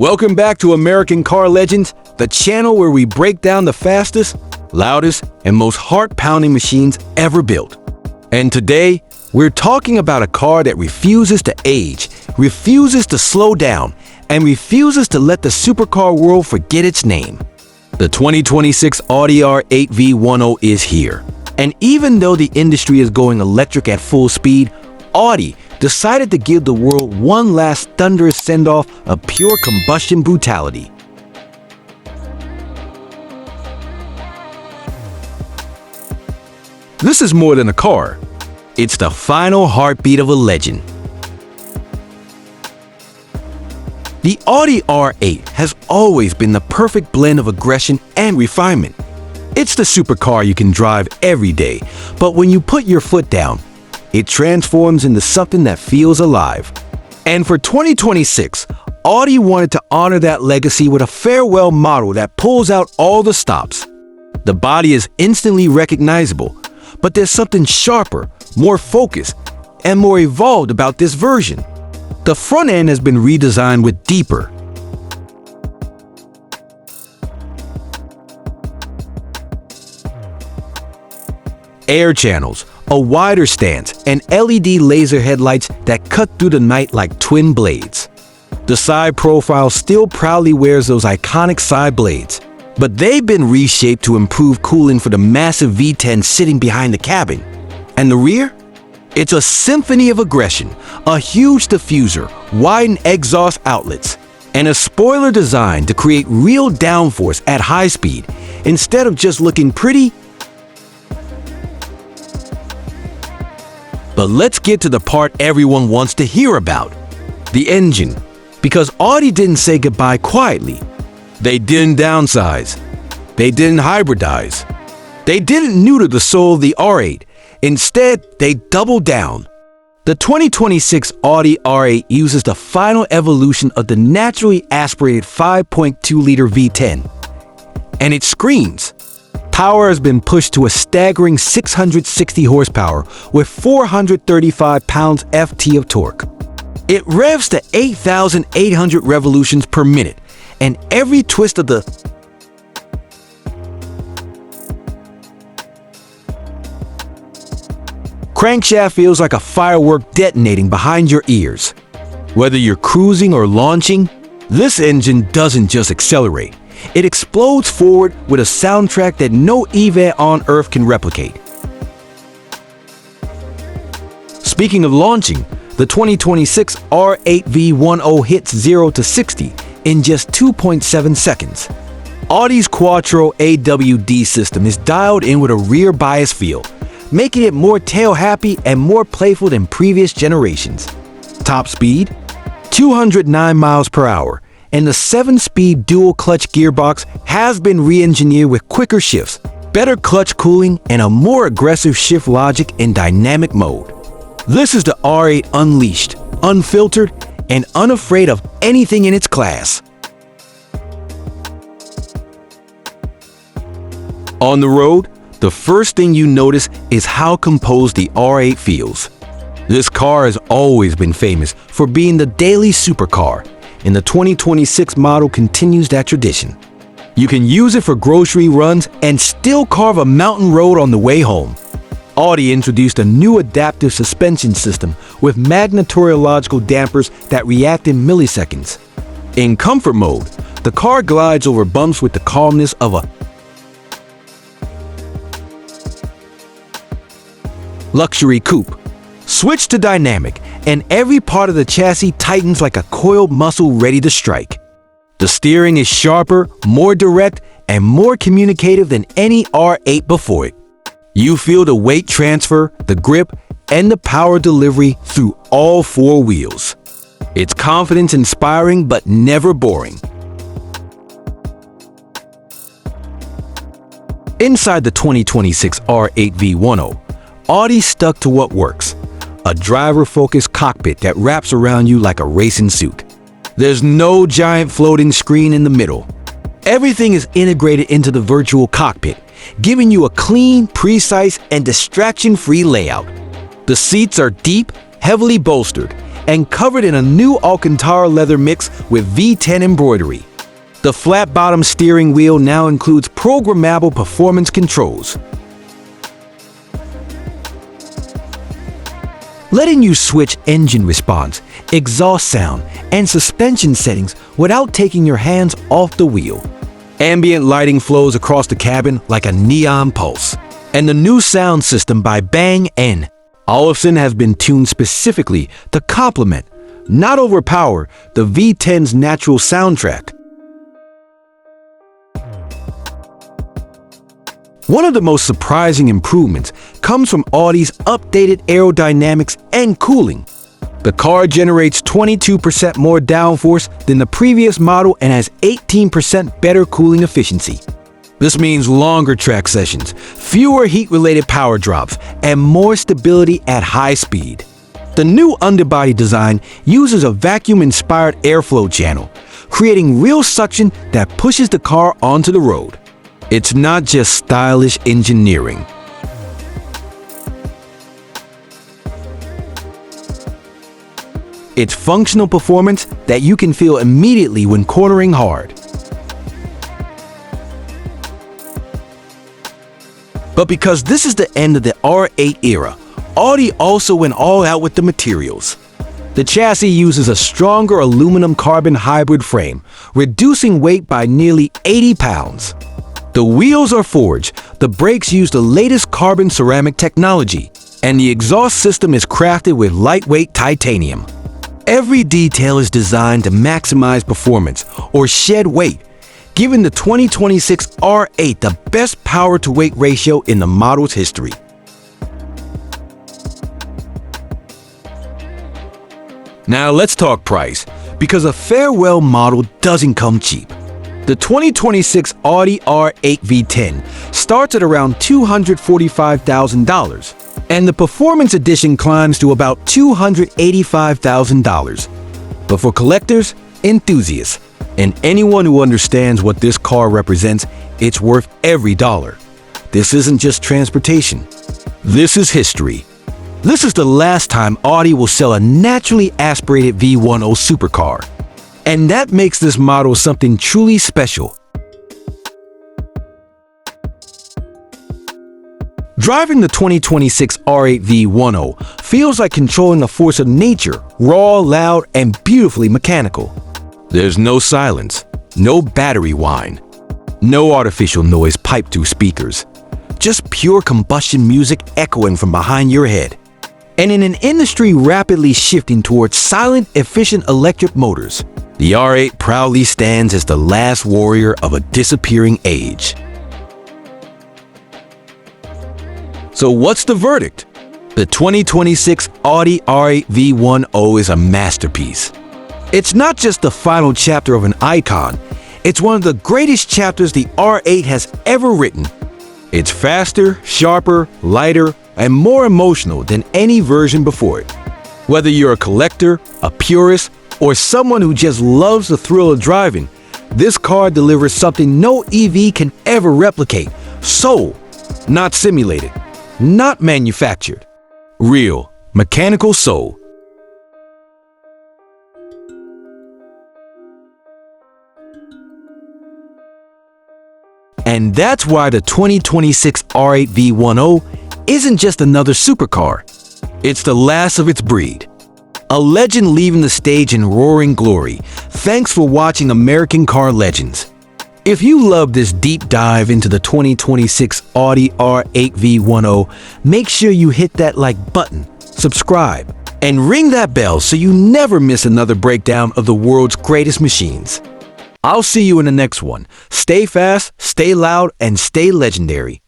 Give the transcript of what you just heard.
Welcome back to American Car Legends, the channel where we break down the fastest, loudest, and most heart-pounding machines ever built. And today, we're talking about a car that refuses to age, refuses to slow down, and refuses to let the supercar world forget its name. The 2026 Audi R8 V10 is here. And even though the industry is going electric at full speed, Audi decided to give the world one last thunderous send-off of pure combustion brutality. This is more than a car. It's the final heartbeat of a legend. The Audi R8 has always been the perfect blend of aggression and refinement. It's the supercar you can drive every day, but when you put your foot down, it transforms into something that feels alive. And for 2026, Audi wanted to honor that legacy with a farewell model that pulls out all the stops. The body is instantly recognizable, but there's something sharper, more focused, and more evolved about this version. The front end has been redesigned with deeper, air channels, a wider stance, and LED laser headlights that cut through the night like twin blades. The side profile still proudly wears those iconic side blades, but they've been reshaped to improve cooling for the massive V10 sitting behind the cabin. And the rear? It's a symphony of aggression, a huge diffuser, widened exhaust outlets, and a spoiler designed to create real downforce at high speed, instead of just looking pretty. But let's get to the part everyone wants to hear about, the engine. Because Audi didn't say goodbye quietly. They didn't downsize. They didn't hybridize. They didn't neuter the soul of the R8. Instead, they doubled down. The 2026 Audi R8 uses the final evolution of the naturally aspirated 5.2-liter V10. And it screams. Power has been pushed to a staggering 660 horsepower with 435 pounds-ft of torque. It revs to 8,800 revolutions per minute, and every twist of the crankshaft feels like a firework detonating behind your ears. Whether you're cruising or launching, this engine doesn't just accelerate. It explodes forward with a soundtrack that no EV on Earth can replicate. Speaking of launching, the 2026 R8 V10 hits 0 to 60 in just 2.7 seconds. Audi's Quattro AWD system is dialed in with a rear bias feel, making it more tail-happy and more playful than previous generations. Top speed? 209 miles per hour. And the 7-speed dual-clutch gearbox has been re-engineered with quicker shifts, better clutch cooling, and a more aggressive shift logic in dynamic mode. This is the R8 unleashed, unfiltered, and unafraid of anything in its class. On the road, the first thing you notice is how composed the R8 feels. This car has always been famous for being the daily supercar, and the 2026 model continues that tradition. You can use it for grocery runs and still carve a mountain road on the way home. Audi introduced a new adaptive suspension system with magnetorological dampers that react in milliseconds. In comfort mode, the car glides over bumps with the calmness of a luxury coupe. Switch to dynamic, and every part of the chassis tightens like a coiled muscle ready to strike. The steering is sharper, more direct, and more communicative than any R8 before it. You feel the weight transfer, the grip, and the power delivery through all four wheels. It's confidence-inspiring but never boring. Inside the 2026 R8 V10, Audi stuck to what works. A driver-focused cockpit that wraps around you like a racing suit. There's no giant floating screen in the middle. Everything is integrated into the virtual cockpit, giving you a clean, precise, and distraction-free layout. The seats are deep, heavily bolstered, and covered in a new Alcantara leather mix with V10 embroidery. The flat-bottom steering wheel now includes programmable performance controls, letting you switch engine response, exhaust sound, and suspension settings without taking your hands off the wheel. Ambient lighting flows across the cabin like a neon pulse. And the new sound system by Bang & Olufsen has been tuned specifically to complement, not overpower, the V10's natural soundtrack. One of the most surprising improvements comes from Audi's updated aerodynamics and cooling. The car generates 22% more downforce than the previous model and has 18% better cooling efficiency. This means longer track sessions, fewer heat-related power drops, and more stability at high speed. The new underbody design uses a vacuum-inspired airflow channel, creating real suction that pushes the car onto the road. It's not just stylish engineering. It's functional performance that you can feel immediately when cornering hard. But because this is the end of the R8 era, Audi also went all out with the materials. The chassis uses a stronger aluminum carbon hybrid frame, reducing weight by nearly 80 pounds. The wheels are forged, the brakes use the latest carbon ceramic technology, and the exhaust system is crafted with lightweight titanium. Every detail is designed to maximize performance or shed weight, giving the 2026 R8 the best power-to-weight ratio in the model's history. Now let's talk price, because a farewell model doesn't come cheap. The 2026 Audi R8 V10 starts at around $245,000, and the Performance Edition climbs to about $285,000. But for collectors, enthusiasts, and anyone who understands what this car represents, it's worth every dollar. This isn't just transportation. This is history. This is the last time Audi will sell a naturally aspirated V10 supercar. And that makes this model something truly special. Driving the 2026 R8 V10 feels like controlling a force of nature, raw, loud, and beautifully mechanical. There's no silence, no battery whine, no artificial noise piped through speakers, just pure combustion music echoing from behind your head. And in an industry rapidly shifting towards silent, efficient electric motors, the R8 proudly stands as the last warrior of a disappearing age. So what's the verdict? The 2026 Audi R8 V10 is a masterpiece. It's not just the final chapter of an icon, it's one of the greatest chapters the R8 has ever written. It's faster, sharper, lighter, and more emotional than any version before it. Whether you're a collector, a purist, or someone who just loves the thrill of driving, this car delivers something no EV can ever replicate. Soul, not simulated, not manufactured. Real, mechanical soul. And that's why the 2026 R8 V10 isn't just another supercar. It's the last of its breed. A legend leaving the stage in roaring glory. Thanks for watching American Car Legends. If you love this deep dive into the 2026 Audi R8 V10, make sure you hit that like button, subscribe, and ring that bell so you never miss another breakdown of the world's greatest machines. I'll see you in the next one. Stay fast, stay loud, and stay legendary.